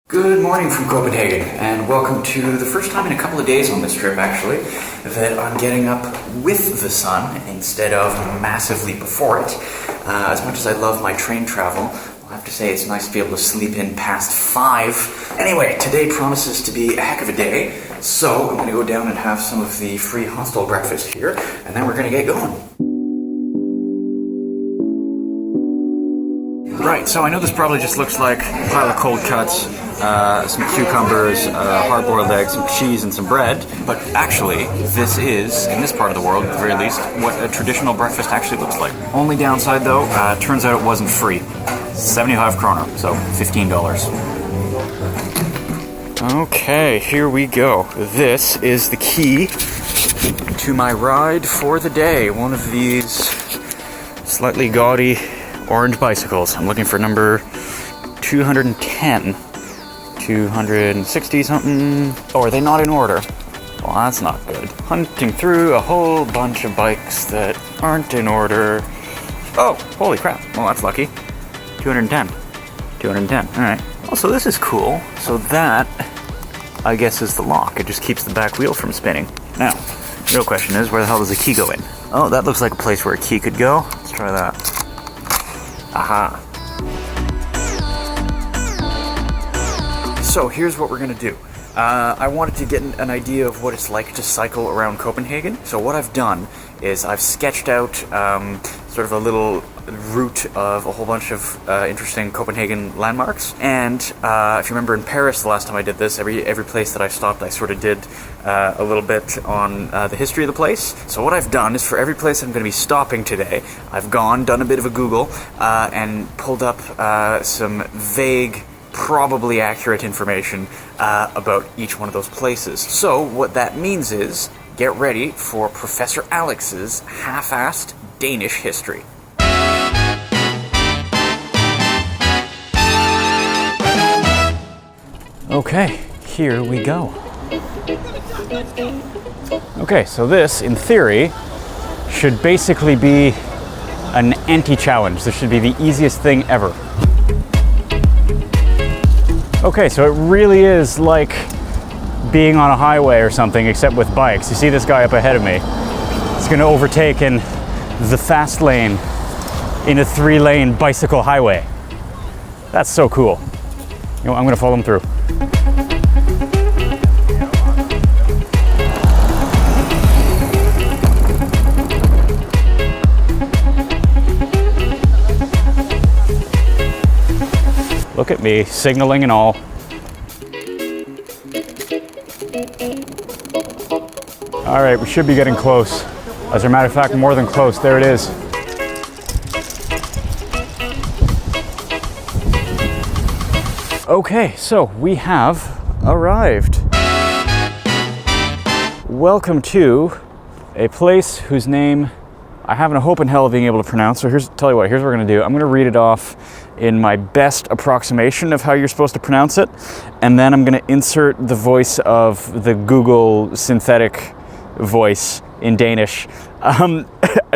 Good morning from Copenhagen, and welcome to the first time in a couple of days on this trip, actually, that I'm getting up with the sun instead of massively before it. As much as I love my train travel, I have to say it's nice to be able to sleep in past 5. Anyway, today promises to be a heck of a day, so I'm going to go down and have some of the free hostel breakfast here, and then we're going to get going. Right, so I know this probably just looks like a pile of cold cuts, some cucumbers, hard-boiled eggs, some cheese, and some bread. But actually, this is, in this part of the world at the very least, what a traditional breakfast actually looks like. Only downside though, turns out it wasn't free. 75 kroner, so $15. Okay, here we go. This is the key to my ride for the day. One of these slightly gaudy orange bicycles. I'm looking for number 210. 260 something. Oh, are they not in order? Well, that's not good. Hunting through a whole bunch of bikes that aren't in order. Oh, holy crap. Well, that's lucky. 210. 210. Alright. Oh, so this is cool. So that, I guess, is the lock. It just keeps the back wheel from spinning. Now, the real question is, where the hell does the key go in? Oh, that looks like a place where a key could go. Let's try that. Aha. So here's what we're going to do. I wanted to get an idea of what it's like to cycle around Copenhagen. So what I've done is I've sketched out sort of a little route of a whole bunch of interesting Copenhagen landmarks. And if you remember in Paris the last time I did this, every place that I stopped I sort of did a little bit on the history of the place. So what I've done is for every place I'm going to be stopping today, I've done a bit of a Google and pulled up some vague, probably accurate information about each one of those places. So what that means is, get ready for Professor Alex's half-assed Danish history. Okay, here we go. Okay, so this, in theory, should basically be an anti-challenge. This should be the easiest thing ever. Okay, so it really is like being on a highway or something, except with bikes. You see this guy up ahead of me? He's going to overtake in the fast lane in a 3-lane bicycle highway. That's so cool. You know, I'm going to follow him through. Look at me, signaling and all. All right, we should be getting close. As a matter of fact, more than close. There it is. Okay, so we have arrived. Welcome to a place whose name I haven't a hope in hell of being able to pronounce. So tell you what, here's what we're gonna do. I'm gonna read it off in my best approximation of how you're supposed to pronounce it, and then I'm gonna insert the voice of the Google synthetic voice in Danish,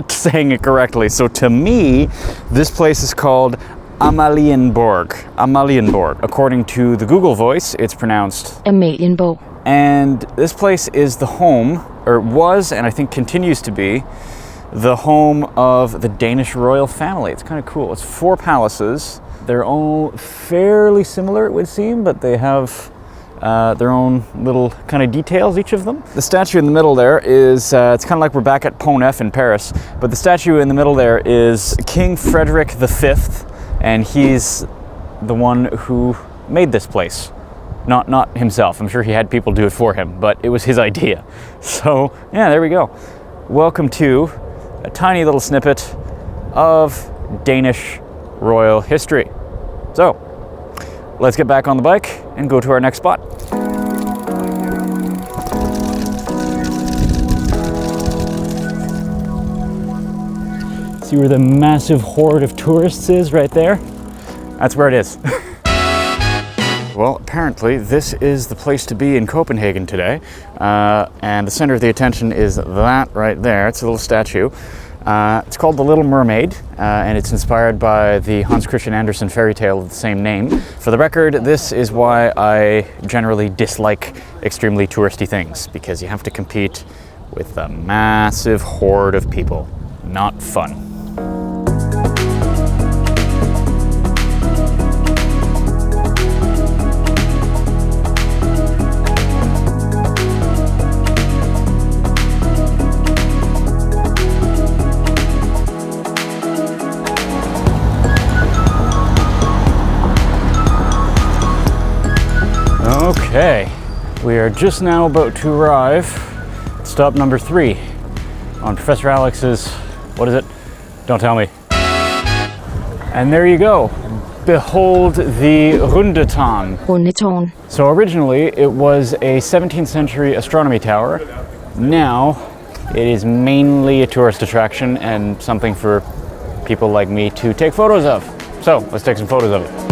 saying it correctly. So to me, this place is called Amalienborg. Amalienborg. According to the Google voice, it's pronounced Amalienborg. And this place is the home, or was, and I think continues to be, the home of the Danish royal family. It's kind of cool. It's 4 palaces. They're all fairly similar, it would seem, but they have their own little kind of details, each of them. The statue in the middle there is, it's kind of like we're back at Pont Neuf in Paris, but the statue in the middle there is King Frederick V, and he's the one who made this place. Not himself. I'm sure he had people do it for him, but it was his idea. So, yeah, there we go. Welcome to a tiny little snippet of Danish royal history. So, let's get back on the bike and go to our next spot. See where the massive horde of tourists is right there? That's where it is. Well, apparently this is the place to be in Copenhagen today, and the center of the attention is that right there. It's a little statue. It's called The Little Mermaid, and it's inspired by the Hans Christian Andersen fairy tale of the same name. For the record, this is why I generally dislike extremely touristy things, because you have to compete with a massive horde of people. Not fun. Okay, we are just now about to arrive at stop number 3 on Professor Alex's, what is it? Don't tell me. And there you go. Behold the Rundetårn. So originally it was a 17th century astronomy tower. Now it is mainly a tourist attraction and something for people like me to take photos of. So let's take some photos of it.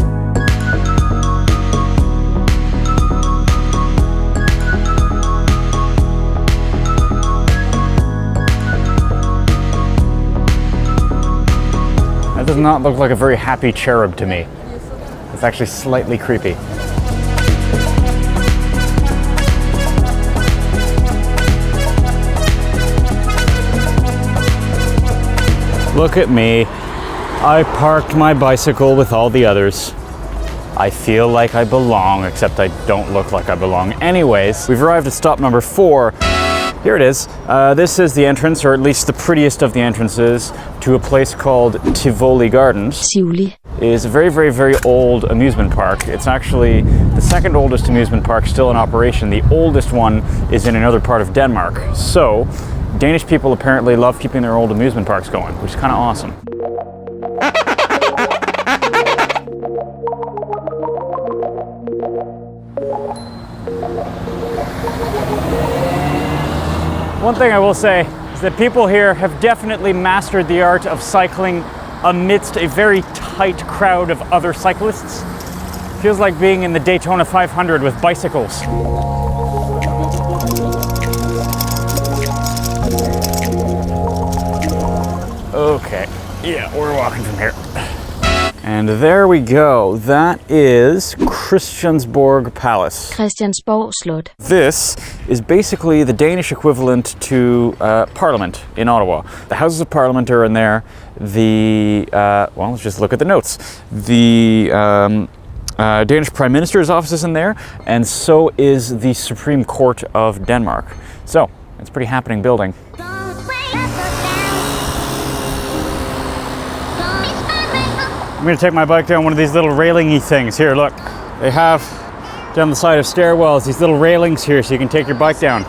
That does not look like a very happy cherub to me. It's actually slightly creepy. Look at me. I parked my bicycle with all the others. I feel like I belong, except I don't look like I belong. Anyways, we've arrived at stop number 4. Here it is. This is the entrance, or at least the prettiest of the entrances, to a place called Tivoli Gardens. Tivoli. It is a very, very, very old amusement park. It's actually the second oldest amusement park still in operation. The oldest one is in another part of Denmark. So, Danish people apparently love keeping their old amusement parks going, which is kind of awesome. One thing I will say is that people here have definitely mastered the art of cycling amidst a very tight crowd of other cyclists. Feels like being in the Daytona 500 with bicycles. Okay, yeah, we're walking from here. And there we go. That is Christiansborg Palace. Christiansborg Slot. This is basically the Danish equivalent to Parliament in Ottawa. The Houses of Parliament are in there. The, well, let's just look at the notes. The Danish Prime Minister's office is in there, and so is the Supreme Court of Denmark. So, it's a pretty happening building. I'm going to take my bike down one of these little railing-y things. Here, look. They have down the side of stairwells these little railings here so you can take your bike down.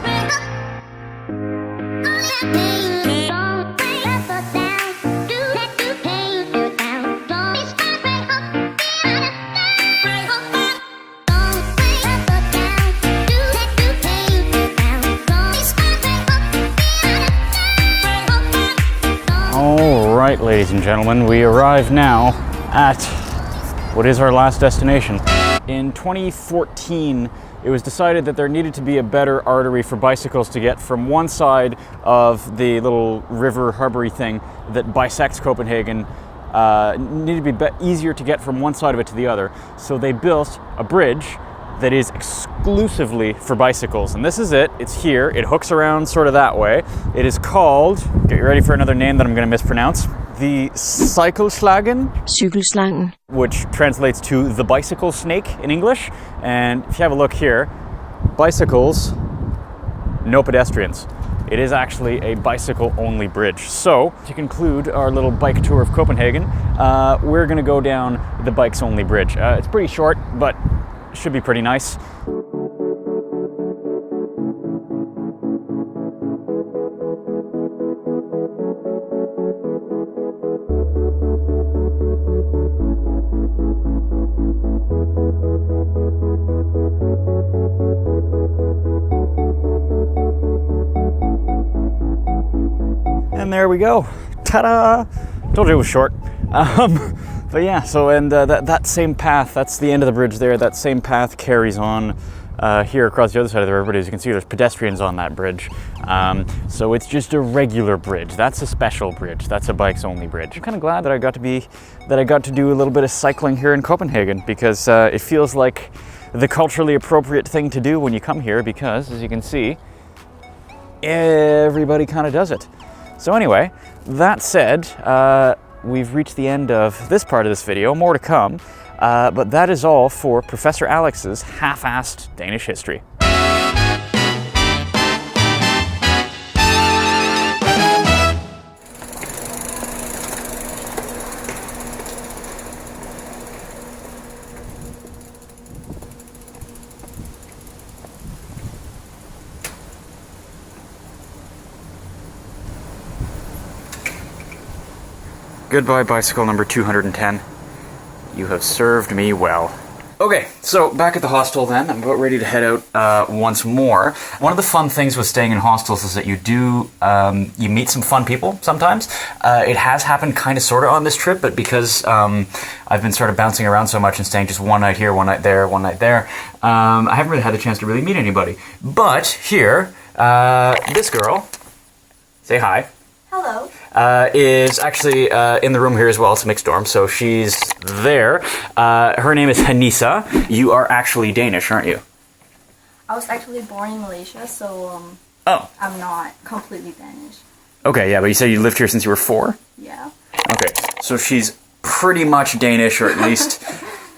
All right, ladies and gentlemen, we arrive now at what is our last destination. In 2014, it was decided that there needed to be a better artery for bicycles to get from one side of the little river harbory thing that bisects Copenhagen. Needed to be easier to get from one side of it to the other. So they built a bridge that is exclusively for bicycles. And this is it. It's here. It hooks around sort of that way. It is called, get ready for another name that I'm going to mispronounce, the Cykelslangen, which translates to the bicycle snake in English. And if you have a look here, bicycles, no pedestrians. It is actually a bicycle-only bridge. So, to conclude our little bike tour of Copenhagen, we're going to go down the bikes-only bridge. It's pretty short, but should be pretty nice. And there we go. Ta-da! Told you it was short. But yeah, so and that same path, that's the end of the bridge there, that same path carries on here across the other side of the river, but as you can see, there's pedestrians on that bridge. So it's just a regular bridge. That's a special bridge. That's a bikes only bridge. I'm kind of glad that I got to do a little bit of cycling here in Copenhagen, because it feels like the culturally appropriate thing to do when you come here, because as you can see, everybody kind of does it. So anyway, that said, we've reached the end of this part of this video. More to come. But that is all for Professor Alex's half-assed Danish history. Goodbye, bicycle number 210. You have served me well. Okay, so back at the hostel then. I'm about ready to head out once more. One of the fun things with staying in hostels is that you meet some fun people sometimes. It has happened kind of sort of on this trip, but because I've been sort of bouncing around so much and staying just one night here, one night there, one night there, I haven't really had the chance to really meet anybody. But here, this girl, say hi. Hello. Is actually in the room here as well. It's a mixed dorm, so she's there. Her name is Hanisa. You are actually Danish, aren't you? I was actually born in Malaysia, so Oh. I'm not completely Danish. Okay, yeah, but you said you lived here since you were 4? Yeah. Okay, so she's pretty much Danish, or at least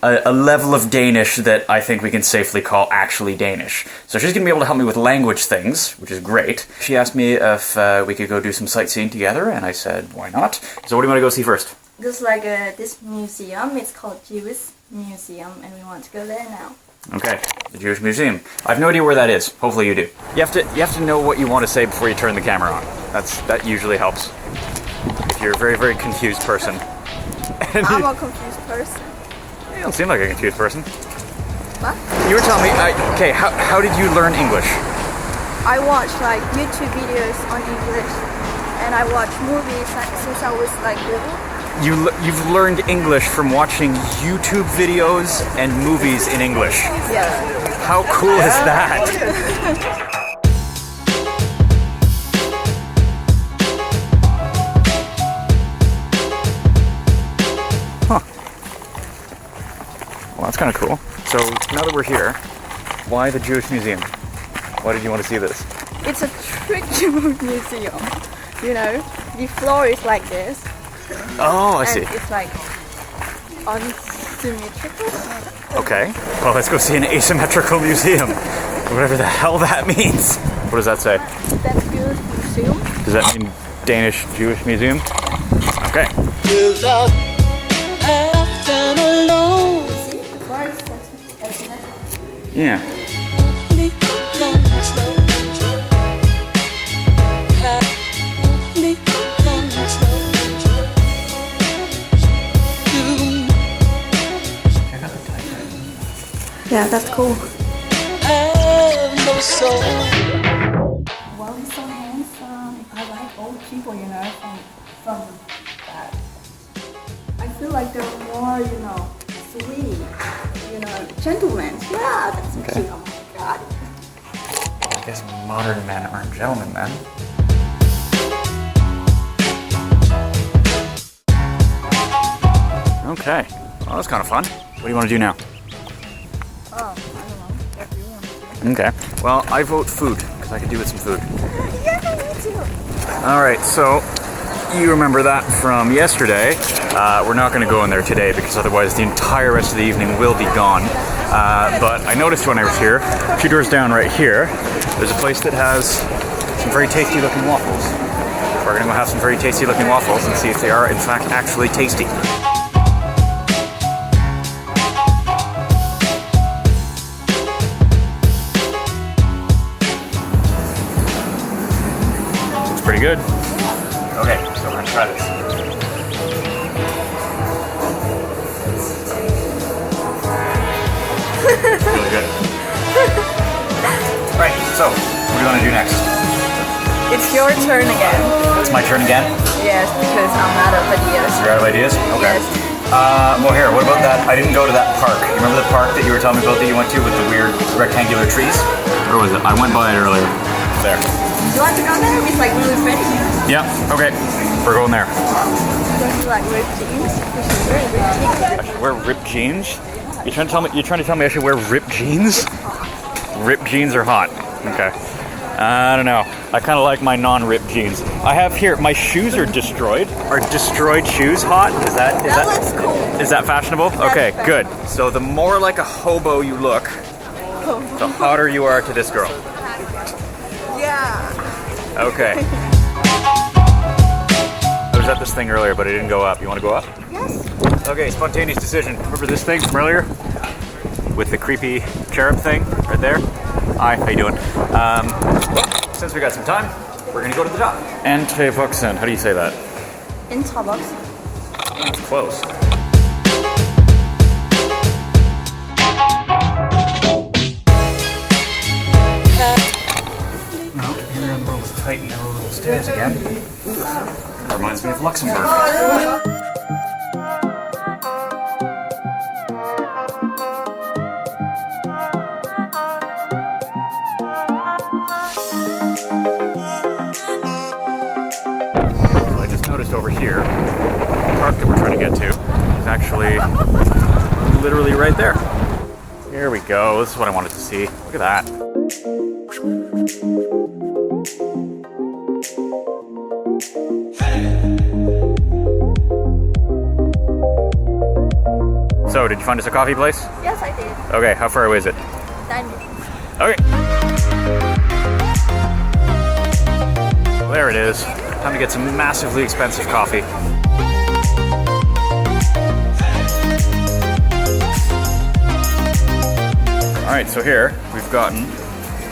a level of Danish that I think we can safely call actually Danish. So she's going to be able to help me with language things, which is great. She asked me if we could go do some sightseeing together, and I said, why not? So what do you want to go see first? There's like this museum. It's called Jewish Museum, and we want to go there now. Okay, the Jewish Museum. I have no idea where that is. Hopefully you do. You have to know what you want to say before you turn the camera on. That usually helps. If you're a very, very confused person. I'm a confused person. You don't seem like a confused person. What? You were telling me, okay, how did you learn English? I watch like YouTube videos on English, and I watch movies since I was like little. You've learned English from watching YouTube videos and movies in English. Yeah. How cool is that? Well, that's kind of cool. So now that we're here, why the Jewish Museum? Why did you want to see this? It's a tricky museum. You know, the floor is like this. Oh, I see. And it's like unsymmetrical. Okay. Well, let's go see an asymmetrical museum. Whatever the hell that means. What does that say? That's Jewish Museum. Does that mean Danish Jewish Museum? Okay. Yeah. Yeah, that's cool. Well, he's so handsome. I like old people, you know, from that. I feel like they're more, you know, sweet, you know, gentlemen. Yeah, that's Okay. cute. Oh my god. I guess modern men aren't gentlemen then. Okay. Well, that's kind of fun. What do you want to do now? Oh, I don't know. What do you want to do? Okay. Well, I vote food, because I could do with some food. Yeah, me too. Alright, so you remember that from yesterday. We're not going to go in there today, because otherwise the entire rest of the evening will be gone. But I noticed when I was here, 2 doors down right here, there's a place that has some very tasty looking waffles. We're going to go have some very tasty looking waffles and see if they are in fact actually tasty. Pretty good. Okay, so we're gonna try this. Really good. Right, so what do you want to do next? It's your turn again. It's my turn again? Yes, because I'm out of ideas. You're out of ideas? Okay. Yes. Well, here, what about that? I didn't go to that park. You remember the park that you were telling me about that you went to with the weird rectangular trees? Where was it? I went by it earlier. There. You want to go there? It's like really pretty. Yeah, okay. We're going there. Don't you like ripped jeans? You should wear ripped jeans. I should wear ripped jeans? You're trying to tell me I should wear ripped jeans? Ripped jeans are hot. Okay. I don't know. I kind of like my non-ripped jeans. I have here, my shoes are destroyed. Are destroyed shoes hot? Is that looks cool. Is that fashionable? Okay, good. So the more like a hobo you look, the hotter you are to this girl. Yeah. Okay. I was at this thing earlier, but it didn't go up. You want to go up? Yes. Okay, spontaneous decision. Remember this thing from earlier? With the creepy cherub thing right there? Hi, how you doing? Since we got some time, we're gonna go to the top. Antevuxen, how do you say that? In Starbucks. That's close. No, here in those tight, narrow little stairs again. Reminds me of Luxembourg. Over here, the park that we're trying to get to is actually literally right there. Here we go. This is what I wanted to see. Look at that. So, did you find us a coffee place? Yes, I did. Okay, how far away is it? 9 minutes. Okay. Well, there it is. Time to get some massively expensive coffee. All right, so here we've gotten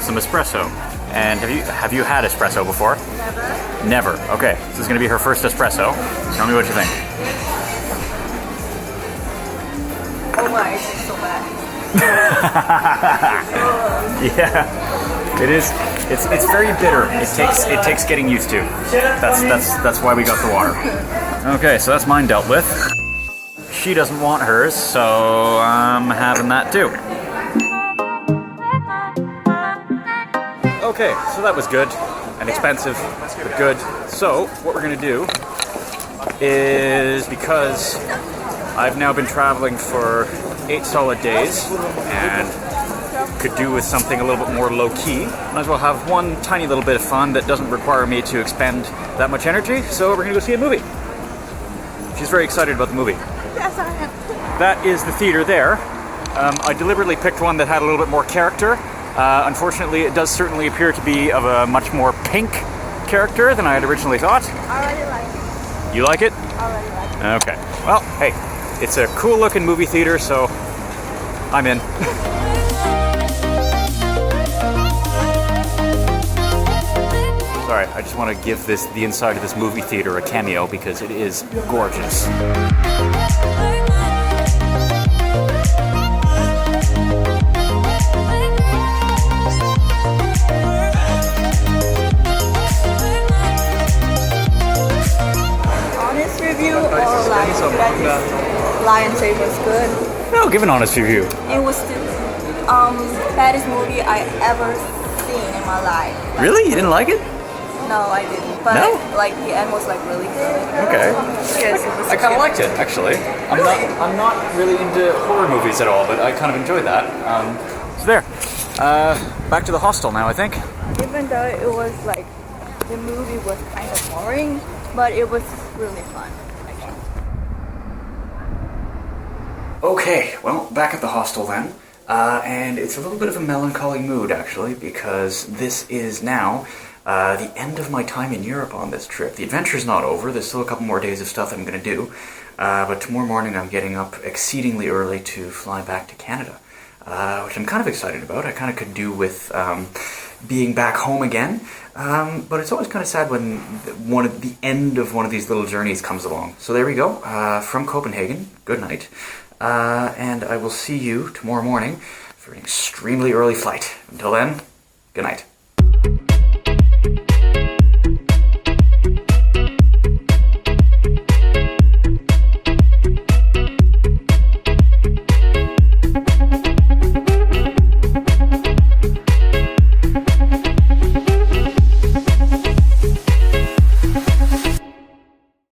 some espresso. And have you had espresso before? Never. Never. Okay, this is going to be her first espresso. Tell me what you think. Oh my, it tastes so bad. Yeah, it is. It's very bitter. It takes getting used to. That's why we got the water. Okay, so that's mine dealt with. She doesn't want hers, so I'm having that too. Okay, so that was good and expensive, but good. So what we're gonna do is, because I've now been traveling for 8 solid days and could do with something a little bit more low-key, might as well have one tiny little bit of fun that doesn't require me to expend that much energy, so we're gonna go see a movie. She's very excited about the movie. Yes, I am. That is the theater there. I deliberately picked one that had a little bit more character. Unfortunately, it does certainly appear to be of a much more pink character than I had originally thought. I already like it. You like it? I already like it. Okay. Well, hey, it's a cool-looking movie theater, so I'm in. Sorry, I just want to give the inside of this movie theater a cameo because it is gorgeous. Honest review or like should I just lie and say it was good? No, give an honest review. It was the baddest movie I ever seen in my life. Really? You didn't like it? No, I didn't. But No? like the end was like really good. Okay. Yes, it was I kind of cute. liked it, actually. I'm not really into horror movies at all, but I kind of enjoyed that. So there. Back to the hostel now, I think. Even though it was like the movie was kind of boring, but it was really fun. Actually. Okay, well, back at the hostel then. And it's a little bit of a melancholy mood, actually, because this is now the end of my time in Europe on this trip. The adventure's not over. There's still a couple more days of stuff I'm going to do. But tomorrow morning I'm getting up exceedingly early to fly back to Canada, which I'm kind of excited about. I kind of could do with being back home again. But it's always kind of sad when the end of one of these little journeys comes along. So there we go. From Copenhagen, good night. And I will see you tomorrow morning for an extremely early flight. Until then, good night.